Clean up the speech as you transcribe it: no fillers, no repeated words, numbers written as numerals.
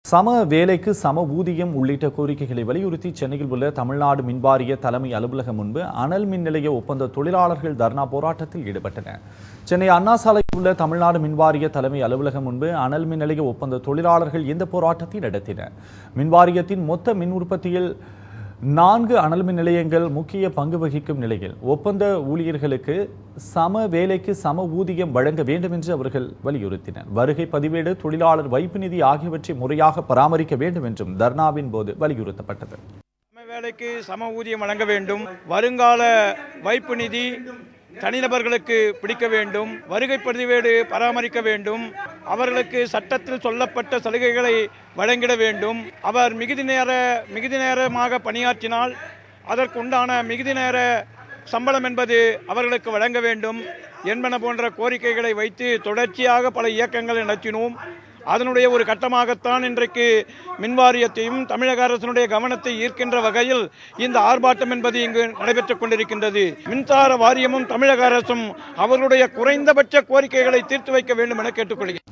சம வேலைக்கு சம ஊதியம் உள்ளிட்ட கோரிக்கைகளை வலியுறுத்தி சென்னையில் உள்ள தமிழ்நாடு மின்வாரிய தலைமை அலுவலகம் முன்பு அனல் மின் நிலைய ஒப்பந்த தொழிலாளர்கள் தர்ணா போராட்டத்தில் ஈடுபட்டனர். சென்னை அண்ணா சாலையில் உள்ள தமிழ்நாடு மின்வாரிய தலைமை அலுவலகம் முன்பு அனல் மின் நிலைய ஒப்பந்த தொழிலாளர்கள் இந்த போராட்டத்தை நடத்தினர். மின்வாரியத்தின் மொத்த மின் உற்பத்தியில் 4 அனல் மின் நிலையங்கள் முக்கிய பங்கு வகிக்கும் நிலையில் ஒப்பந்த ஊழியர்களுக்கு சம வேலைக்கு சம ஊதியம் வழங்க வேண்டும் என்று அவர்கள் வலியுறுத்தினர். வருகை பதிவேடு, தொழிலாளர் வைப்பு நிதி ஆகியவற்றை முறையாக பராமரிக்க வேண்டும் என்றும் தர்ணாவின் போது வலியுறுத்தப்பட்டது. சம வேலைக்கு சம ஊதியம் வழங்க வேண்டும், வருங்கால வைப்பு நிதி தனிநபர்களுக்கு பிடிக்க வேண்டும், வருகை பதிவேடு பராமரிக்க வேண்டும், அவர்களுக்கு சட்டத்தில் சொல்லப்பட்ட சலுகைகளை வழங்கிட வேண்டும், அவர் மிகுதி நேரமாக பணியாற்றினால் அதற்குண்டான மிகுதி நேர சம்பளம் என்பது அவர்களுக்கு வழங்க வேண்டும் என்பன போன்ற கோரிக்கைகளை வைத்து தொடர்ச்சியாக பல இயக்கங்களை நடத்தினோம். அதனுடைய ஒரு கட்டமாகத்தான் இன்றைக்கு மின்வாரியத்தையும் தமிழக அரசினுடைய கவனத்தை ஈர்க்கின்ற வகையில் இந்த ஆர்ப்பாட்டம் என்பது இங்கு நடைபெற்றுக் கொண்டிருக்கின்றது. மின்சார வாரியமும் தமிழக அரசும் அவர்களுடைய குறைந்தபட்ச கோரிக்கைகளை தீர்த்து வைக்க வேண்டும் என கேட்டுக்கொள்கிறேன்.